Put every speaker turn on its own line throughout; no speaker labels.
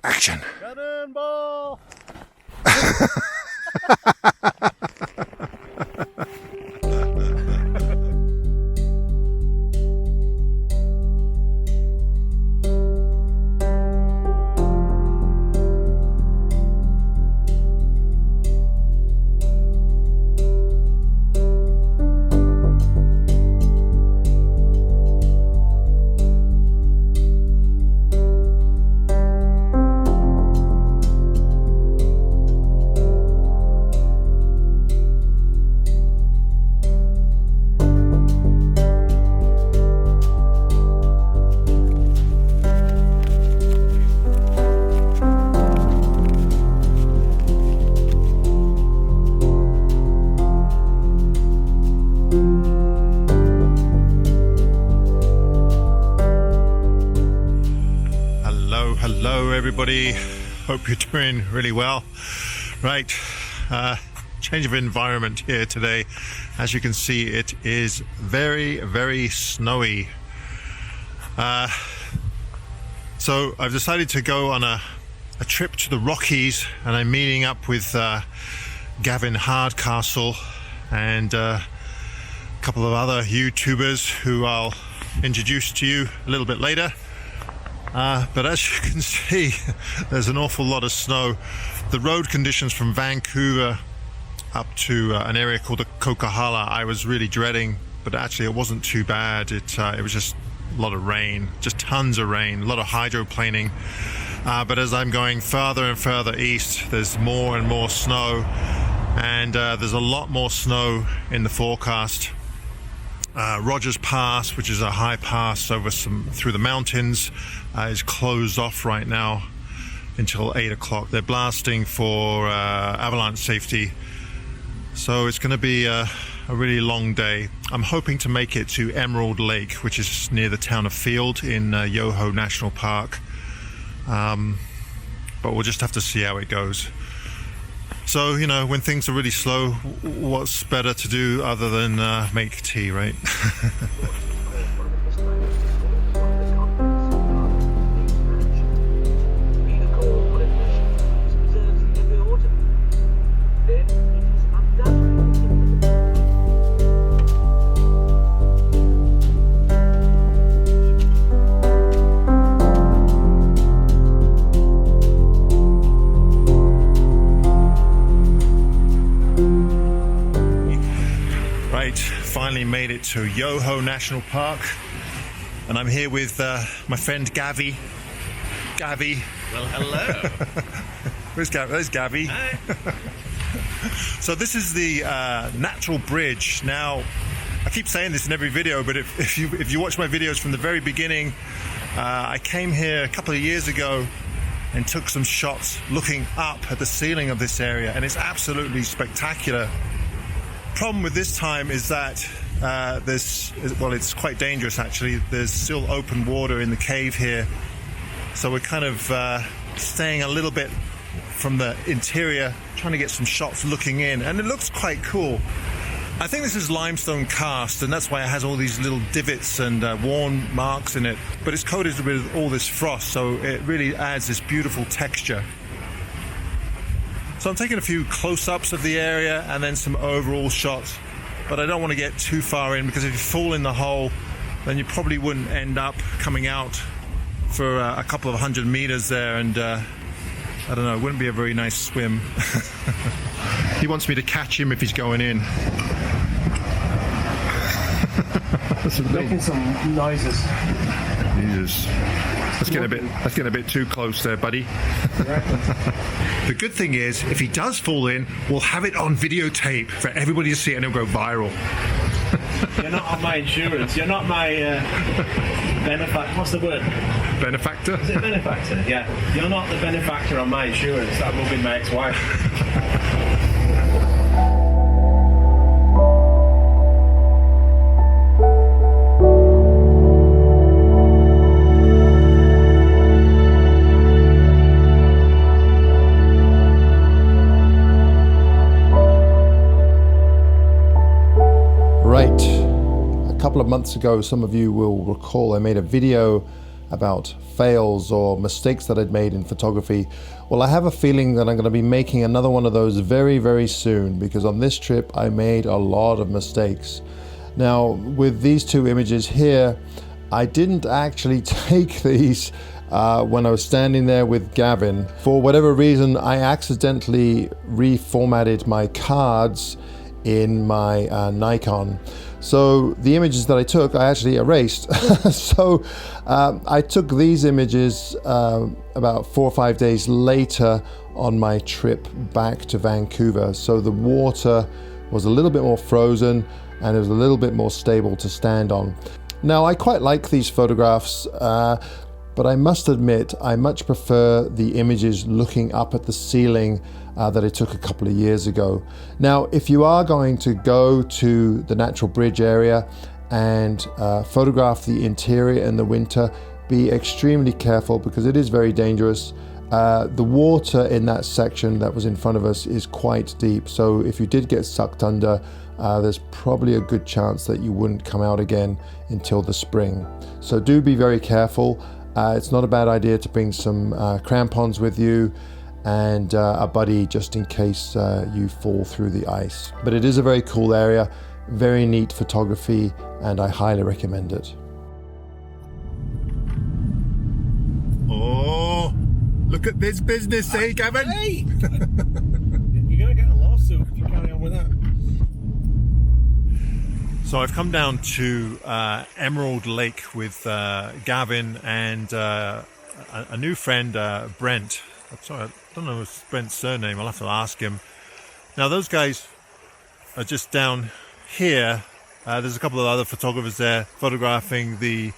Action.
Cannonball! Hello everybody, hope you're doing really well. Right, change of environment here today. As you can see, it is very snowy. So I've decided to go on a trip to the Rockies, and I'm meeting up with Gavin Hardcastle and a couple of other YouTubers who I'll introduce to you a little bit later. But as you can see, there's an awful lot of snow. The road conditions from Vancouver up to an area called the Coquihalla I was really dreading, but actually it wasn't too bad. It was just a lot of rain, just tons of rain, a lot of hydroplaning. But as I'm going farther and further east, there's more and more snow, and there's a lot more snow in the forecast. Rogers Pass, which is a high pass through the mountains, is closed off right now until 8 o'clock. They're blasting for avalanche safety, so it's going to be a really long day. I'm hoping to make it to Emerald Lake, which is near the town of Field in Yoho National Park, but we'll just have to see how it goes. So, you know, when things are really slow, what's better to do other than make tea, right? Finally made it to Yoho National Park, and I'm here with my friend Gavi.
Well, hello.
Where's Gavi?
Hi.
So this is the natural bridge. Now, I keep saying this in every video, but if you watch my videos from the very beginning, I came here a couple of years ago and took some shots looking up at the ceiling of this area, and it's absolutely spectacular. Problem with this time is that it's quite dangerous actually. There's still open water in the cave here, so we're kind of staying a little bit from the interior, trying to get some shots looking in, and it looks quite cool. I think this is limestone cast, and that's why it has all these little divots and worn marks in it, but it's coated with all this frost, so it really adds this beautiful texture. So I'm taking a few close-ups of the area and then some overall shots, but I don't want to get too far in, because if you fall in the hole, then you probably wouldn't end up coming out for a couple of 100 meters there, and I don't know, it wouldn't be a very nice swim. He wants me to catch him if he's going in.
Making some noises.
Jesus. That's getting a bit too close there, buddy. The good thing is, if he does fall in, we'll have it on videotape for everybody to see, and it'll go viral.
You're not on my insurance. You're not my benefactor. What's the word?
Benefactor?
Is it benefactor? Yeah. You're not the benefactor on my insurance. That will be my ex-wife.
months ago, some of you will recall I made a video about fails or mistakes that I'd made in photography. Well, I have a feeling that I'm going to be making another one of those very, very soon, because on this trip I made a lot of mistakes. Now, with these two images here, I didn't actually take these when I was standing there with Gavin. For whatever reason, I accidentally reformatted my cards in my Nikon. So the images that I took, I actually erased. So I took these images about 4 or 5 days later on my trip back to Vancouver. So the water was a little bit more frozen and it was a little bit more stable to stand on. Now, I quite like these photographs, but I must admit I much prefer the images looking up at the ceiling that I took a couple of years ago. Now, if you are going to go to the Natural Bridge area and photograph the interior in the winter, be extremely careful because it is very dangerous. The water in that section that was in front of us is quite deep, so if you did get sucked under, there's probably a good chance that you wouldn't come out again until the spring. So do be very careful. It's not a bad idea to bring some crampons with you and a buddy just in case you fall through the ice. But it is a very cool area, very neat photography, and I highly recommend it.
Oh, look at this business, eh, Gavin?
Hey! You're going to get a lawsuit if you carry on with that.
So I've come down to Emerald Lake with Gavin and a new friend, Brent. I'm sorry, I don't know Brent's surname. I'll have to ask him. Now those guys are just down here. There's a couple of other photographers there photographing the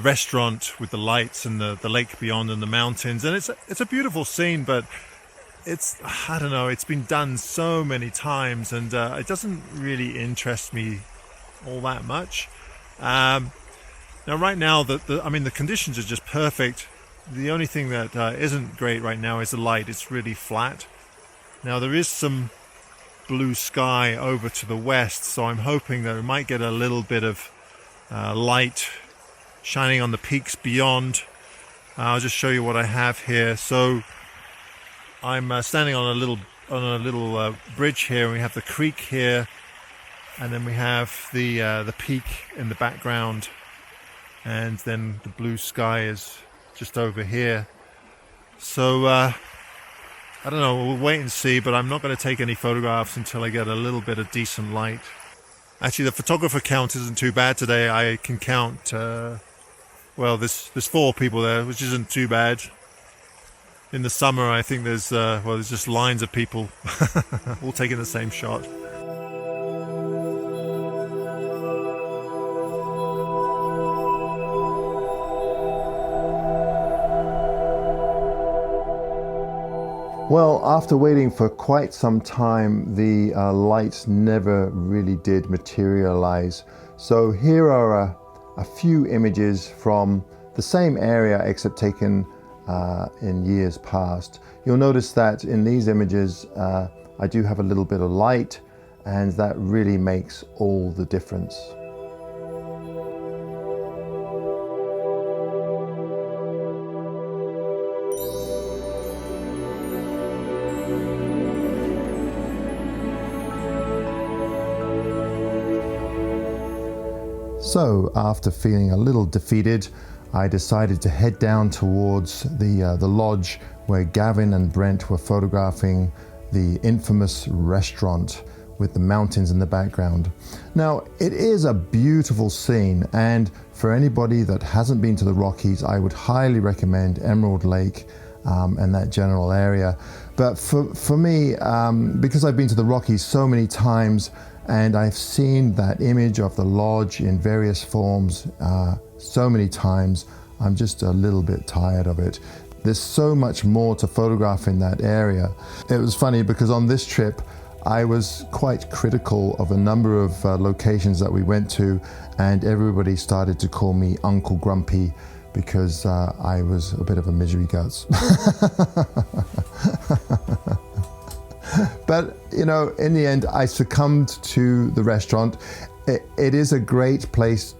restaurant with the lights and the lake beyond and the mountains. And it's a beautiful scene, but I don't know, it's been done so many times and it doesn't really interest me all that much. Now right now, the conditions are just perfect. The only thing that isn't great right now is the light. It's really flat. Now there is some blue sky over to the west, so I'm hoping that we might get a little bit of light shining on the peaks beyond. I'll just show you what I have here. So I'm standing on a little bridge here, and we have the creek here, and then we have the peak in the background, and then the blue sky is just over here. So I don't know, we'll wait and see, but I'm not going to take any photographs until I get a little bit of decent light. Actually, the photographer count isn't too bad today. I can count, well, there's 4 people there, which isn't too bad. In the summer, I think there's just lines of people all taking the same shot.
Well, after waiting for quite some time, the lights never really did materialize. So here are a few images from the same area except taken in years past. You'll notice that in these images I do have a little bit of light, and that really makes all the difference. So after feeling a little defeated, I decided to head down towards the lodge where Gavin and Brent were photographing the infamous restaurant with the mountains in the background. Now, it is a beautiful scene, and for anybody that hasn't been to the Rockies, I would highly recommend Emerald Lake and that general area. But for me, because I've been to the Rockies so many times, and I've seen that image of the lodge in various forms so many times, I'm just a little bit tired of it. There's so much more to photograph in that area. It was funny because on this trip, I was quite critical of a number of locations that we went to, and everybody started to call me Uncle Grumpy because I was a bit of a misery guts. But, you know, in the end, I succumbed to the restaurant. it is a great place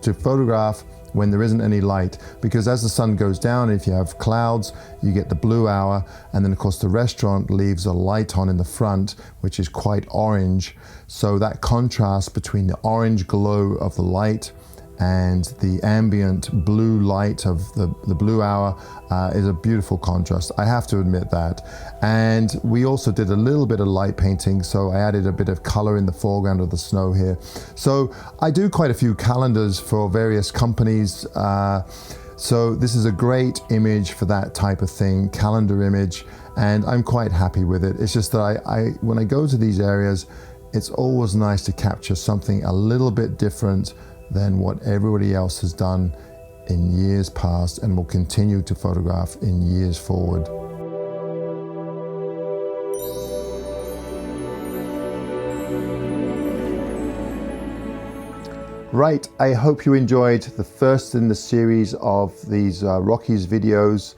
to photograph when there isn't any light, because as the sun goes down, if you have clouds, you get the blue hour, and then of course the restaurant leaves a light on in the front, which is quite orange. So that contrast between the orange glow of the light and the ambient blue light of the blue hour is a beautiful contrast. I have to admit that. And we also did a little bit of light painting, so I added a bit of color in the foreground of the snow here. So I do quite a few calendars for various companies. So this is a great image for that type of thing, calendar image, and I'm quite happy with it. It's just that when I go to these areas, it's always nice to capture something a little bit different than what everybody else has done in years past and will continue to photograph in years forward. Right, I hope you enjoyed the first in the series of these Rockies videos.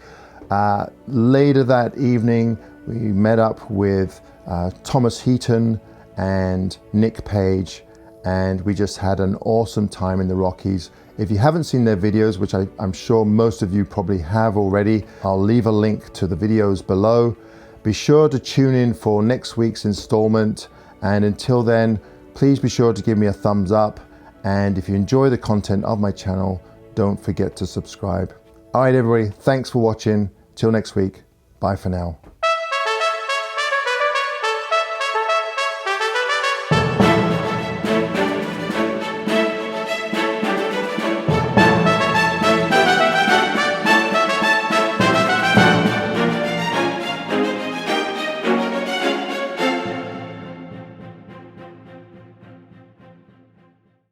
Later that evening, we met up with Thomas Heaton and Nick Page, and we just had an awesome time in the Rockies. If you haven't seen their videos, which I'm sure most of you probably have already, I'll leave a link to the videos below. Be sure to tune in for next week's installment, and until then, please be sure to give me a thumbs up, and if you enjoy the content of my channel, don't forget to subscribe. All right, everybody, thanks for watching. Till next week, bye for now.